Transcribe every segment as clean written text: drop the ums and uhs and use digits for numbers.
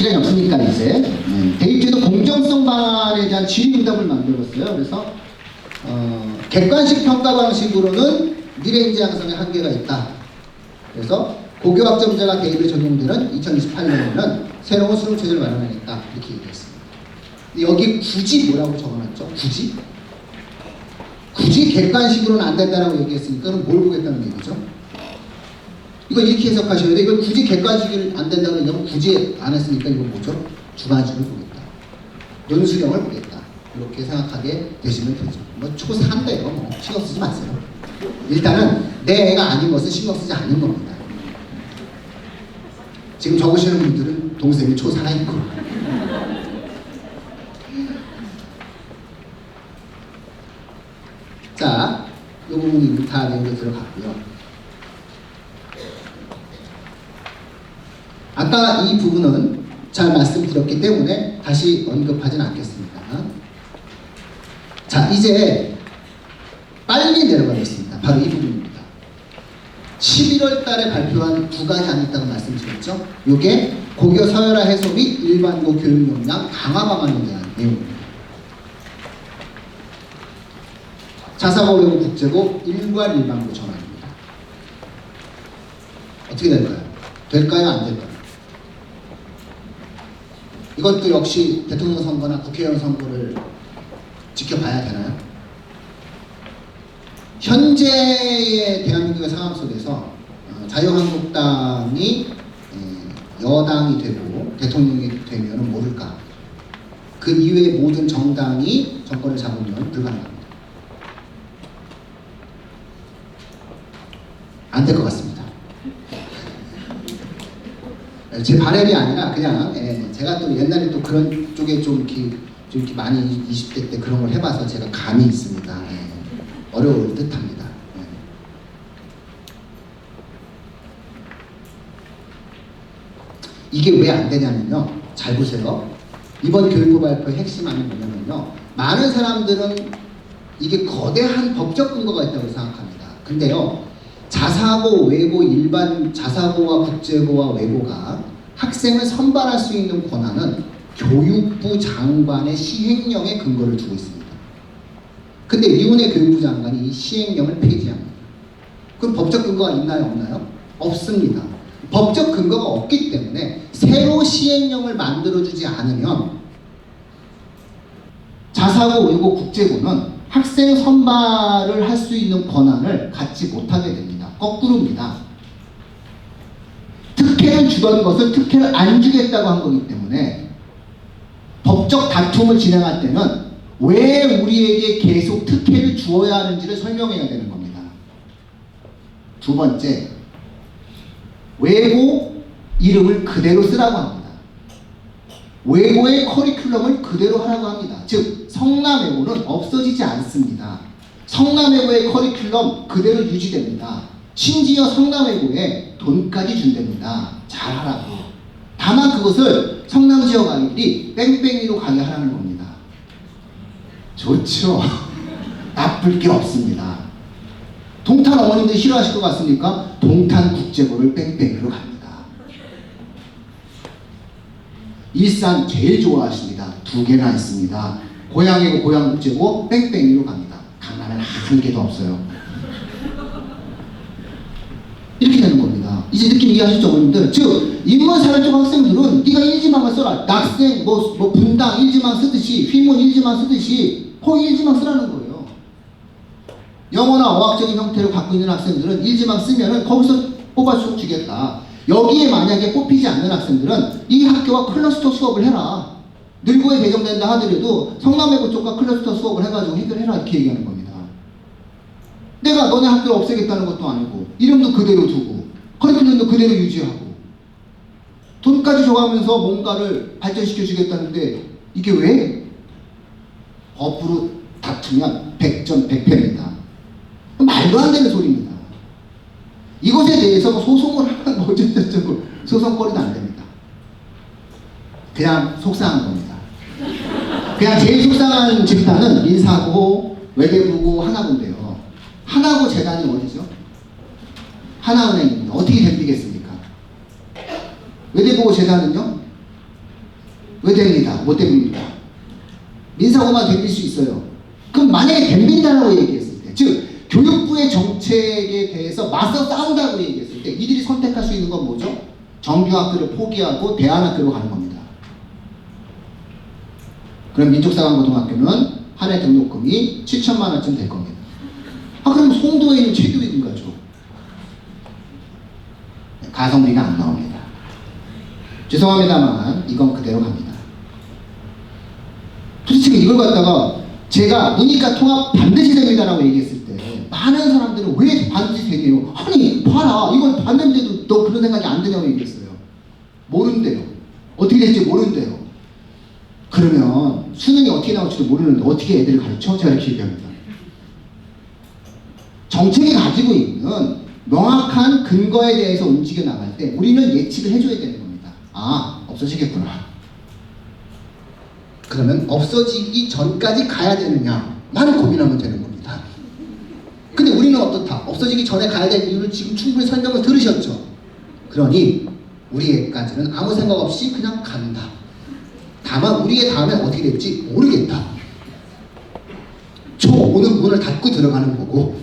시간이 없으니까 이제 대입제도 공정성 반환에 대한 질의응답을 만들었어요. 그래서 객관식 평가 방식으로는 미래인지 양성에 한계가 있다. 그래서 고교 학점제가 대입에 적용되는 2028년에는 새로운 수능 체제를 마련하겠다. 이렇게 얘기했습니다. 여기 굳이 뭐라고 적어놨죠? 굳이 객관식으로는 안 된다라고 얘기했으니까 뭘 보겠다는 얘기죠? 이거 이렇게 해석하셔야 돼요. 이걸 굳이 객관식이 안 된다는 얘기는 굳이 안 했으니까 이건 뭐죠? 주관식을 보겠다. 논수령을 보겠다. 이렇게 생각하게 되시면 되죠. 뭐 초4인데요. 뭐 신경 쓰지 마세요. 일단은 내 애가 아닌 것은 신경 쓰지 않는 겁니다. 지금 적으시는 분들은 동생이 초4이고 자, 이 부분이 다 내용으로 들어갔고요. 아까 이 부분은 잘 말씀드렸기 때문에 다시 언급하진 않겠습니다. 자, 이제 빨리 내려가겠습니다. 바로 이 부분입니다. 11월 달에 발표한 두 가지 안이 있다고 말씀드렸죠. 이게 고교 서열화 해소 및 일반고 교육 역량 강화 방안에 대한 내용입니다. 자사고 외고 국제고 일괄 일반고 전환입니다. 어떻게 될까요? 될까요? 안 될까요? 이것도 역시 대통령 선거나 국회의원 선거를 지켜봐야 되나요? 현재의 대한민국의 상황 속에서 자유한국당이 여당이 되고 대통령이 되면 모를까? 그 이외의 모든 정당이 정권을 잡으면 불가능합니다. 안 될 것 같습니다. 제 바램이 아니라 그냥 제가 또 옛날에 또 그런 쪽에 좀 이렇게 많이 20대 때 그런 걸 해봐서 제가 감이 있습니다. 어려울 듯합니다. 이게 왜 안 되냐면요. 잘 보세요. 이번 교육부 발표의 핵심안이 뭐냐면요. 많은 사람들은 이게 거대한 법적 근거가 있다고 생각합니다. 근데요. 자사고, 외고, 일반 자사고와 국제고와 외고가 학생을 선발할 수 있는 권한은 교육부 장관의 시행령에 근거를 두고 있습니다. 근데 이훈혜 교육부 장관이 이 시행령을 폐지합니다. 그럼 법적 근거가 있나요? 없나요? 없습니다. 법적 근거가 없기 때문에 새로 시행령을 만들어주지 않으면 자사고, 외고, 국제고는 학생 선발을 할 수 있는 권한을 갖지 못하게 됩니다. 거꾸로입니다. 특혜를 주던 것을 특혜를 안 주겠다고 한 거기 때문에 법적 다툼을 진행할 때는 왜 우리에게 계속 특혜를 주어야 하는지를 설명해야 되는 겁니다. 두 번째, 외고 이름을 그대로 쓰라고 합니다. 외고의 커리큘럼을 그대로 하라고 합니다. 즉 성남외고는 없어지지 않습니다. 성남외고의 커리큘럼 그대로 유지됩니다. 심지어 성남외고에 돈까지 준답니다. 잘하라고. 다만 그것을 성남지역 아이들이 뺑뺑이로 가게 하라는 겁니다. 좋죠. 나쁠 게 없습니다. 동탄 어머님들 싫어하실 것 같습니까? 동탄 국제고를 뺑뺑이로 갑니다. 일산 제일 좋아하십니다. 두 개나 있습니다. 고양이고 고양국제고 뺑뺑이로 갑니다. 강남에는 한 개도 없어요. 이렇게 되는 겁니다. 이제 느낌 이해하셨죠, 어머님들? 즉 인문사회 쪽 학생들은 네가 일지망을 써라. 낙생, 뭐 분당 일지망 쓰듯이 휘문 일지망 쓰듯이 거의 일지망 쓰라는 거예요. 영어나 어학적인 형태를 갖고 있는 학생들은 일지망 쓰면은 거기서 뽑아서 주겠다. 여기에 만약에 뽑히지 않는 학생들은 이 학교와 클러스터 수업을 해라. 늘고에 배정된다 하더라도 성남외고 쪽과 클러스터 수업을 해가지고 해결해라. 이렇게 얘기하는 겁니다. 내가 너네 학교를 없애겠다는 것도 아니고 이름도 그대로 두고 커리큘럼도 그대로 유지하고 돈까지 줘가면서 뭔가를 발전시켜 주겠다는데 이게 왜? 법으로 다투면 100전 100패입니다. 말도 안 되는 소리입니다. 이것에 대해서 소송을 하는 뭐 어쩌고 소송거리도 안 됩니다. 그냥 속상한 겁니다. 그냥 제일 속상한 집단은 인사고 외교부고 하나고인데요. 하나고 재단이 어디죠? 하나은행입니다. 어떻게 덤비겠습니까? 외대보고 재단은요? 왜 됩니다? 못 됩니다. 민사고만 덤빌 수 있어요. 그럼 만약에 덤빈다라고 얘기했을 때, 즉 교육부의 정책에 대해서 맞서 싸운다고 얘기했을 때 이들이 선택할 수 있는 건 뭐죠? 정규학교를 포기하고 대안학교로 가는 겁니다. 그럼 민족사관고등학교는 한 해 등록금이 7천만 원쯤 될 겁니다. 그럼 송도에 있는 최교육인 거죠. 가성비가 안 나옵니다. 죄송합니다만 이건 그대로 갑니다. 도대체 이걸 갖다가 제가 문이과 통합 반드시 됩니다라고 얘기했을 때 많은 사람들은 왜 반드시 되네요? 아니 봐라, 이건 봤는데도 너 그런 생각이 안 드냐고 얘기했어요. 모른대요. 어떻게 될지 모른대요. 그러면 수능이 어떻게 나올지도 모르는데 어떻게 애들을 가르쳐? 제가 이렇게 얘기합니다. 정책이 가지고 있는 명확한 근거에 대해서 움직여 나갈 때 우리는 예측을 해줘야 되는 겁니다. 없어지겠구나. 그러면 없어지기 전까지 가야 되느냐? 라는 고민하면 되는 겁니다. 근데 우리는 어떻다? 없어지기 전에 가야 될 이유를 지금 충분히 설명을 들으셨죠? 그러니 우리에까지는 아무 생각 없이 그냥 간다. 다만 우리의 다음에 어떻게 될지 모르겠다. 오는 문을 닫고 들어가는 거고,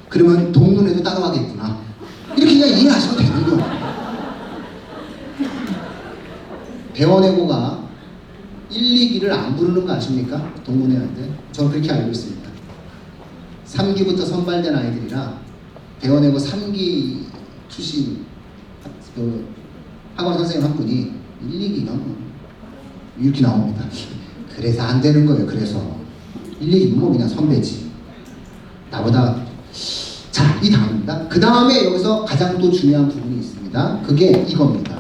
그러면 동문회도 따라가겠구나. 이렇게 그냥 이해하시면 되는 거예요. 대원외고가 1, 2기를 안 부르는 거 아십니까? 동문회한테. 저는 그렇게 알고 있습니다. 3기부터 선발된 아이들이라 대원외고 3기 출신 학원 선생님 한 분이 1, 2기가 이렇게 나옵니다. 그래서 안 되는 거예요. 그래서 1, 2기는 뭐 그냥 선배지. 나보다. 자, 이 다음입니다. 그 다음에 여기서 가장 또 중요한 부분이 있습니다. 그게 이겁니다.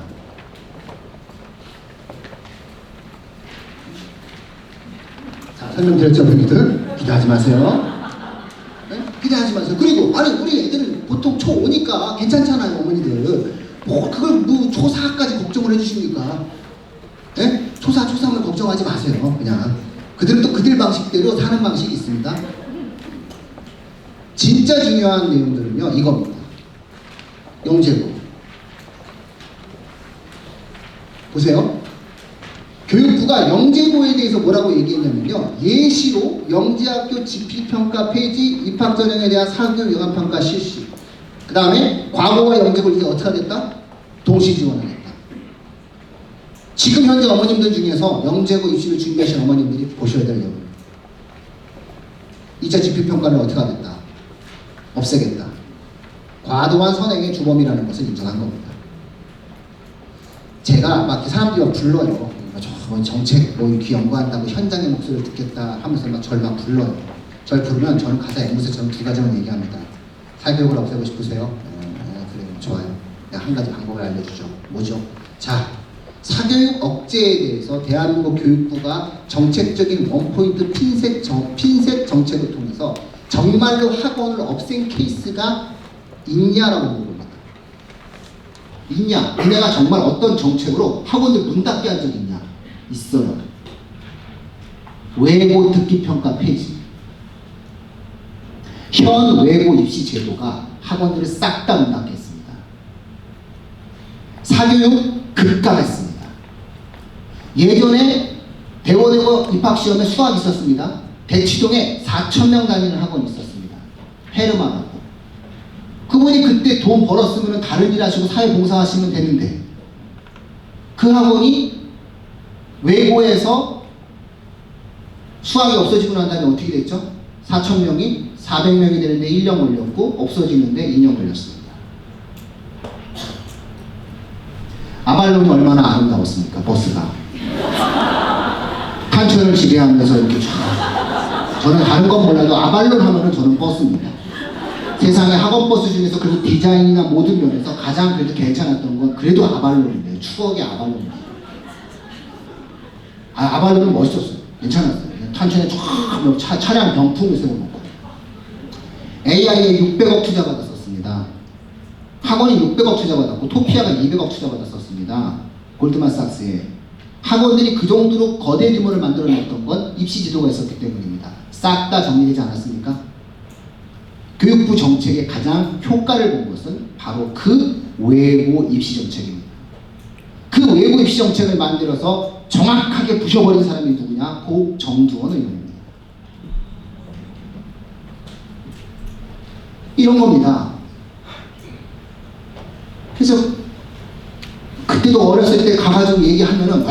자, 설명드렸죠, 분들? 기대하지 마세요. 네? 기대하지 마세요. 그리고 우리 애들은 보통 초5니까 괜찮잖아요, 어머니들. 그걸 초4까지 걱정을 해주십니까? 네? 초3을 걱정하지 마세요. 그냥 그들은 또 그들 방식대로 사는 방식이 있습니다. 진짜 중요한 내용들은요, 이겁니다. 영재고. 보세요. 교육부가 영재고에 대해서 뭐라고 얘기했냐면요, 예시로 영재학교 지필평가 폐지, 입학전형에 대한 사교육 영향평가 실시, 그 다음에 과거와 영재고를 이제 어떻게 하겠다? 동시 지원하겠다. 지금 현재 어머님들 중에서 영재고 입시를 준비하신 어머님들이 보셔야 될 내용. 2차 지필평가를 어떻게 하겠다? 없애겠다. 과도한 선행의 주범이라는 것을 인정한 겁니다. 제가 막 사람들이 막 불러요. 저 정책 뭐 이렇게 연구한다고 현장의 목소리를 듣겠다 하면서 막 저를 막 불러요. 저를 부르면 저는 가사 앵무새처럼 두 가지만 얘기합니다. 사교육을 없애고 싶으세요? 그래요. 좋아요. 내가 한 가지 방법을 알려주죠. 뭐죠? 자, 사교육 억제에 대해서 대한민국 교육부가 정책적인 원포인트 핀셋 정책을 통해서 정말로 학원을 없앤 케이스가 있냐라고 물어봅니다. 있냐? 니네가 정말 어떤 정책으로 학원을 문 닫게 한 적이 있냐? 있어요. 외고 듣기평가 폐지. 현 외고 입시 제도가 학원들을 싹 다 문 닫게 했습니다. 사교육 급감했습니다. 예전에 대원외고 입학시험에 수학이 있었습니다. 대치동에 4,000명 다니는 학원이 있었습니다. 헤르만하고. 그분이 그때 돈 벌었으면 다른 일 하시고 사회봉사하시면 되는데, 그 학원이 외고에서 수학이 없어지고 난 다음에 어떻게 됐죠? 4,000명이 400명이 되는데 1년 걸렸고, 없어지는데 2년 걸렸습니다. 아발론이 얼마나 아름다웠습니까? 버스가 탄천을 지배하면서 이렇게 쫙. 저는 다른 건 몰라도 아발론 하면은 저는 버스입니다. 세상에 학원버스 중에서 그래도 디자인이나 모든 면에서 가장 그래도 괜찮았던 건 그래도 아발론인데, 추억의 아발론입니다. 아발론은 멋있었어요. 괜찮았어요. 탄천에 쫙 차량 병풍을 세워놓고. AI에 600억 투자 받았었습니다. 학원이 600억 투자 받았고, 토피아가 200억 투자 받았었습니다. 골드만삭스에. 학원들이 그 정도로 거대 규모를 만들어냈던 건 입시 지도가 있었기 때문입니다. 싹 다 정리되지 않았습니까? 교육부 정책의 가장 효과를 본 것은 바로 그 외고 입시 정책입니다. 그 외부 입시 정책을 만들어서 정확하게 부셔버린 사람이 누구냐? 고 정두원 의원입니다. 이런 겁니다. 그래서 그때도 어렸을 때 가가지고 얘기하면은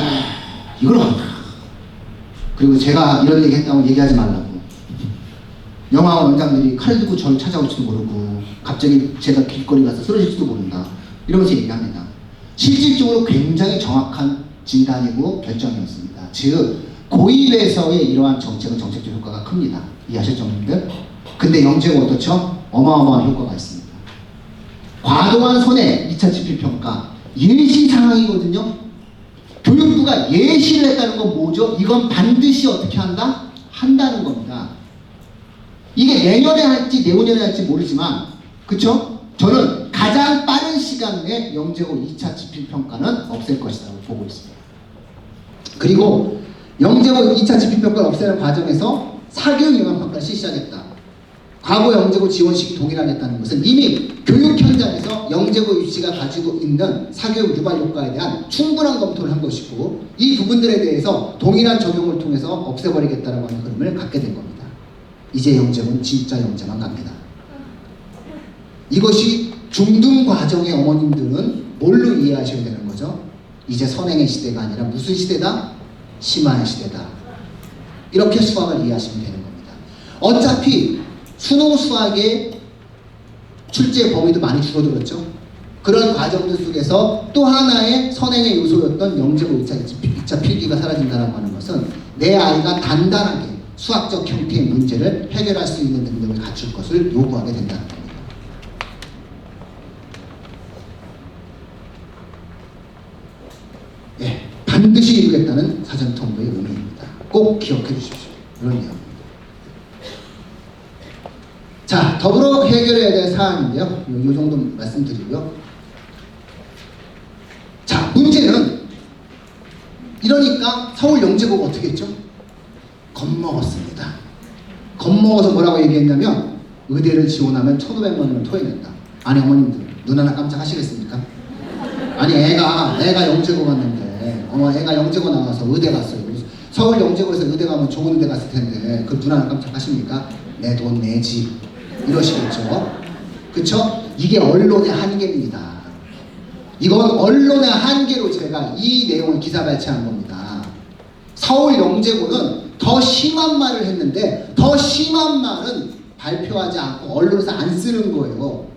이걸 안다. 그리고 제가 이런 얘기 했다고 얘기하지 말라고. 영화원 원장들이 칼 들고 저를 찾아올지도 모르고 갑자기 제가 길거리 가서 쓰러질지도 모른다. 이러면서 얘기합니다. 실질적으로 굉장히 정확한 진단이고 결정이었습니다. 즉 고입에서의 이러한 정책은 정책적 효과가 큽니다. 이해하셨죠, 여러분들? 근데 영재고 어떻죠? 어마어마한 효과가 있습니다. 과도한 손해 2차 지필평가 예시 상황이거든요. 교육부가 예시를 했다는 건 뭐죠? 이건 반드시 어떻게 한다? 한다는 겁니다. 이게 내년에 할지 내후년에 할지 모르지만 그쵸? 저는 가장 빠른 시간 내에 영재고 2차 지필평가는 없앨 것이라고 보고 있습니다. 그리고 영재고 2차 지필평가를 없애는 과정에서 사교육 영향평가를 실시하겠다. 과거 영재고 지원식이 동일하겠다는 것은 이미 교육 현장에서 영재고 입시가 가지고 있는 사교육 유발 효과에 대한 충분한 검토를 한 것이고 이 부분들에 대해서 동일한 적용을 통해서 없애버리겠다라고 하는 흐름을 갖게 된 겁니다. 이제 영재고는 진짜 영재만 갑니다. 이것이 중등 과정의 어머님들은 뭘로 이해하셔야 되는 거죠? 이제 선행의 시대가 아니라 무슨 시대다? 심화의 시대다. 이렇게 수학을 이해하시면 되는 겁니다. 어차피 수능 수학의 출제 범위도 많이 줄어들었죠. 그런 과정들 속에서 또 하나의 선행의 요소였던 영재고 2차 필기가 사라진다는 하는 것은 내 아이가 단단하게 수학적 형태의 문제를 해결할 수 있는 능력을 갖출 것을 요구하게 된다는 겁니다. 예, 반드시 이루겠다는 사전통보의 의미입니다. 꼭 기억해 주십시오. 이런 내용입니다. 자, 더불어 해결해야 될 사안인데요. 이 정도 말씀드리고요. 자, 문제는 이러니까 서울 영재고가 어떻게 했죠? 겁먹었습니다. 겁먹어서 뭐라고 얘기했냐면 의대를 지원하면 1,500만 원을 토해낸다. 아니 어머님들 눈 하나 깜짝하시겠습니까? 아니 애가 영재고 갔는데 애가 영재고 나와서 의대 갔어요. 서울 영재고에서 의대 가면 좋은 의대 갔을 텐데 그 눈 하나 깜짝하십니까? 내 돈 내지 이러시겠죠. 그쵸? 이게 언론의 한계입니다. 이건 언론의 한계로 제가 이 내용을 기사 발췌한 겁니다. 서울 영재고는 더 심한 말을 했는데 더 심한 말은 발표하지 않고 언론에서 안 쓰는 거예요.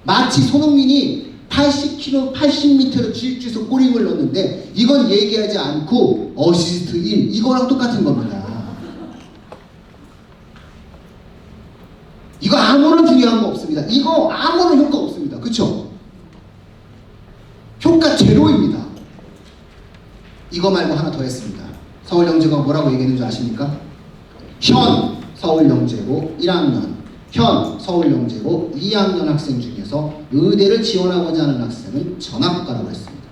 마치 손흥민이 80km, 80m로 주짓수 골임을 넣었는데 이건 얘기하지 않고 어시스트 1 이거랑 똑같은 겁니다. 이거 아무런 중요한 거 없습니다. 이거 아무런 효과 없습니다. 그쵸? 효과 제로입니다. 이거 말고 하나 더 했습니다. 서울영재고가 뭐라고 얘기했는 줄 아십니까? 현 서울영재고 1학년, 현 서울영재고 2학년 학생 중에서 의대를 지원하고자 하는 학생은 전학가라고 했습니다.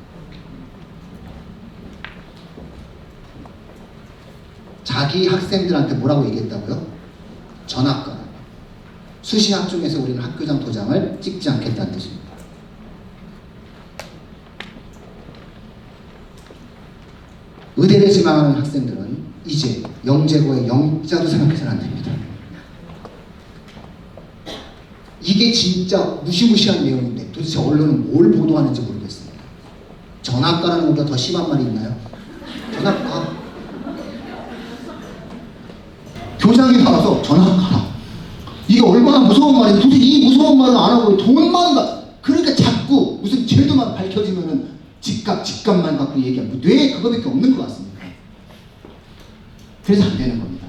자기 학생들한테 뭐라고 얘기했다고요? 전학가. 수시학 중에서 우리는 학교장 도장을 찍지 않겠다는 뜻입니다. 의대를 지망하는 학생들은 이제 영재고의 영자도 생각해서는 안 됩니다. 이게 진짜 무시무시한 내용인데 도대체 언론은 뭘 보도하는지 모르겠습니다. 전학가라는 것보다 더 심한 말이 있나요? 전학가. 교장이 나와서 전학가라. 이게 얼마나 무서운 말이에요. 도대체 이 무서운 말을 안 하고 돈만 그러니까 자꾸 무슨 제도만 밝혀지면은 직감만 갖고 얘기하고 뇌에 그거밖에 없는 것 같습니다. 그래서 안 되는 겁니다.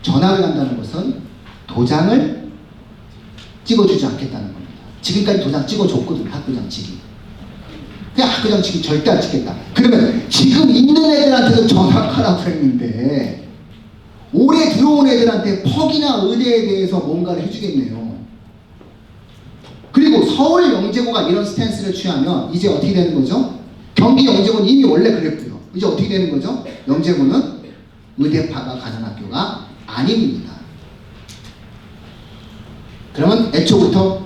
전학을 한다는 것은 도장을 찍어주지 않겠다는 겁니다. 지금까지 도장 찍어줬거든요. 학교장 찍기. 그냥 학교장 찍기 절대 안 찍겠다. 그러면 지금 있는 애들한테도 전학하라고 했는데 올해 들어온 애들한테 퍽이나 의대에 대해서 뭔가를 해주겠네요. 그리고 서울 영재고가 이런 스탠스를 취하면 이제 어떻게 되는 거죠? 경기 영재고는 이미 원래 그랬고요. 이제 어떻게 되는 거죠? 영재고는 의대파가 가는 학교가 아닙니다. 그러면 애초부터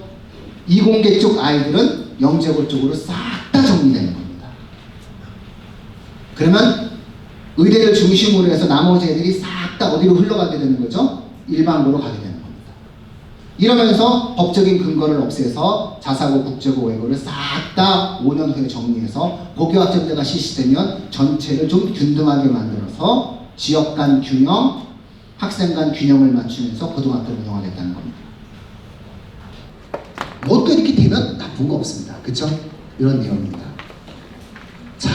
이공계 쪽 아이들은 영재고 쪽으로 싹 다 정리되는 겁니다. 그러면 의대를 중심으로 해서 나머지 애들이 싹 다 어디로 흘러가게 되는 거죠? 일반고로 가게 되는 겁니다. 이러면서 법적인 근거를 없애서 자사고, 국제고, 외고를 싹 다 5년 후에 정리해서 고교학점제가 실시되면 전체를 좀 균등하게 만들어서 지역 간 균형, 학생 간 균형을 맞추면서 고등학교를 운영하겠다는 겁니다. 뭐 또 이렇게 되면 나쁜 거 없습니다. 그쵸? 이런 내용입니다. 자,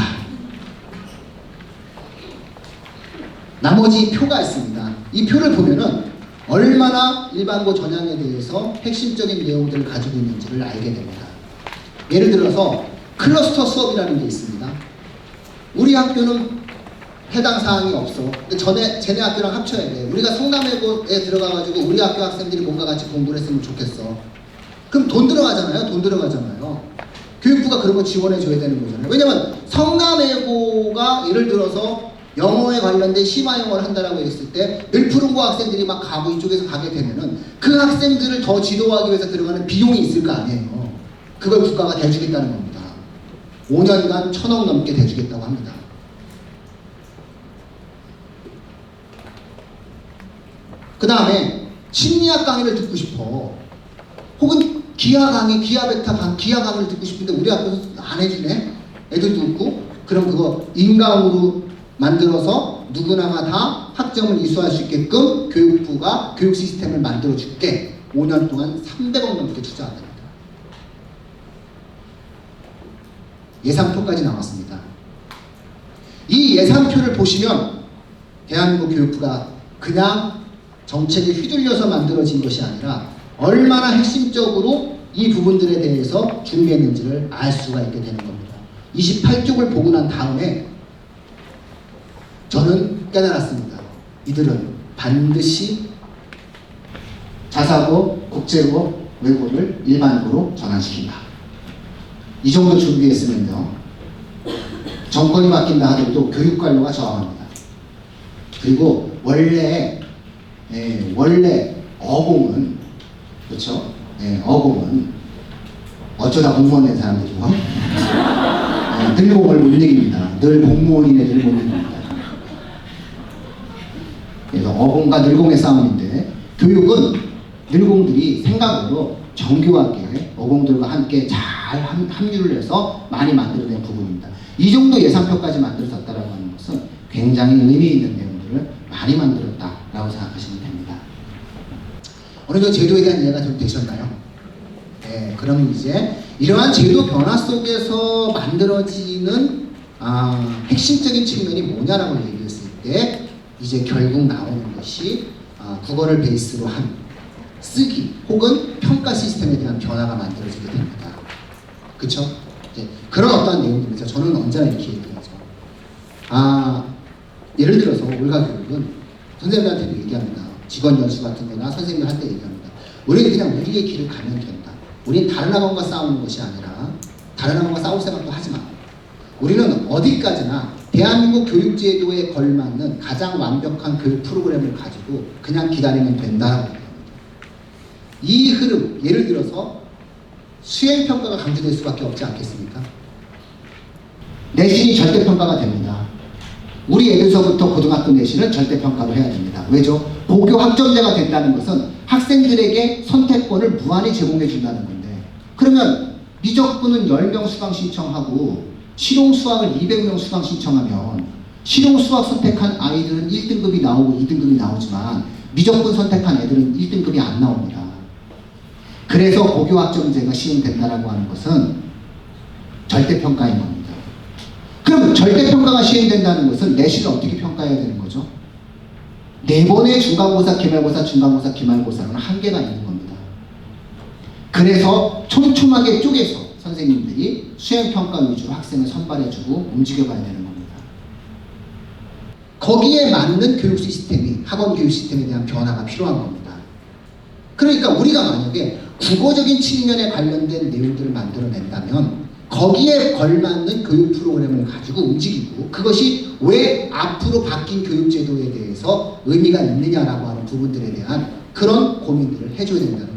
나머지 표가 있습니다. 이 표를 보면은 얼마나 일반고 전형에 대해서 핵심적인 내용들을 가지고 있는지를 알게 됩니다. 예를 들어서 클러스터 수업이라는 게 있습니다. 우리 학교는 해당 사항이 없어. 근데 쟤네 학교랑 합쳐야 돼. 우리가 성남외고에 들어가가지고 우리 학교 학생들이 뭔가 같이 공부를 했으면 좋겠어. 그럼 돈 들어가잖아요. 돈 들어가잖아요. 교육부가 그런 거 지원해줘야 되는 거잖아요. 왜냐면 성남외고가 예를 들어서 영어에 관련된 심화 영어를 한다라고 했을 때 늘 푸른고 학생들이 막 가고 이쪽에서 가게 되면은 그 학생들을 더 지도하기 위해서 들어가는 비용이 있을 거 아니에요. 그걸 국가가 대주겠다는 겁니다. 5년간 1,000억 넘게 대주겠다고 합니다. 그 다음에 심리학 강의를 듣고 싶어. 혹은 기하 강의, 기하 베타 강의, 기하 강의를 듣고 싶은데 우리 학교에서 안 해주네? 애들도 없고. 그럼 그거 인강으로 만들어서 누구나가 다 학점을 이수할 수 있게끔 교육부가 교육 시스템을 만들어 줄게. 5년 동안 300억 넘게 투자합니다. 예산표까지 나왔습니다. 이 예산표를 보시면 대한민국 교육부가 그냥 정책에 휘둘려서 만들어진 것이 아니라 얼마나 핵심적으로 이 부분들에 대해서 준비했는지를 알 수가 있게 되는 겁니다. 28쪽을 보고 난 다음에 저는 깨달았습니다. 이들은 반드시 자사고, 국제고, 외고를 일반고로 전환시킨다. 이 정도 준비했으면요. 정권이 바뀐다 하더라도 교육관료가 저항합니다. 그리고 원래 어공은 그렇죠? 어공은 어쩌다 공무원 된 사람들이고 늙공을 못 이깁니다. 늘 공무원인 애들 못 이깁니다. 그래서 어공과 늙공의 싸움인데 교육은 늙공들이 생각으로 정교하게 어공들과 함께 잘 합류를 해서 많이 만들어낸 부분입니다. 이 정도 예산표까지 만들어졌다라고 하는 것은 굉장히 의미 있는 내용들을 많이 만들었다라고 생각하시면 됩니다. 어느 정도 제도에 대한 이해가 좀 되셨나요? 네, 그러면 이제 이러한 제도 변화 속에서 만들어지는 핵심적인 측면이 뭐냐라고 얘기했을 때 이제 결국 나오는 것이 국어를 베이스로 한 쓰기 혹은 평가 시스템에 대한 변화가 만들어지게 됩니다. 그쵸? 이제 그런 어떠한 내용들이죠. 저는 언제나 이렇게 얘기하죠. 예를 들어서 올가 교육은 선생님들한테도 얘기합니다. 직원 연수 같은 데나 선생님들한테 얘기합니다. 우리는 그냥 우리의 길을 가면 된다. 우리는 다른 학원과 싸우는 것이 아니라 다른 학원과 싸울 생각도 하지 마. 우리는 어디까지나 대한민국 교육제도에 걸맞는 가장 완벽한 교육 프로그램을 가지고 그냥 기다리면 된다라고 합니다. 이 흐름, 예를 들어서 수행평가가 강조될 수밖에 없지 않겠습니까? 내신이 절대평가가 됩니다. 우리 애들서부터 고등학교 내신을 절대평가로 해야 됩니다. 왜죠? 고교 학점제가 된다는 것은 학생들에게 선택권을 무한히 제공해 준다는 건데, 그러면 미적분은 10명 수강 신청하고 실용수학을 200명 수강 신청하면 실용수학 선택한 아이들은 1등급이 나오고 2등급이 나오지만 미적분 선택한 애들은 1등급이 안 나옵니다. 그래서 고교학점제가 시행된다라고 하는 것은 절대평가인 겁니다. 그럼 절대평가가 시행된다는 것은 내신을 어떻게 평가해야 되는 거죠? 4번의 중간고사, 기말고사, 중간고사, 기말고사는 한계가 있는 겁니다. 그래서 촘촘하게 쪼개서 선생님들이 수행평가 위주로 학생을 선발해주고 움직여가야 되는 겁니다. 거기에 맞는 교육 시스템이, 학원 교육 시스템에 대한 변화가 필요한 겁니다. 그러니까 우리가 만약에 국어적인 측면에 관련된 내용들을 만들어낸다면 거기에 걸맞는 교육 프로그램을 가지고 움직이고 그것이 왜 앞으로 바뀐 교육제도에 대해서 의미가 있느냐라고 하는 부분들에 대한 그런 고민들을 해줘야 된다는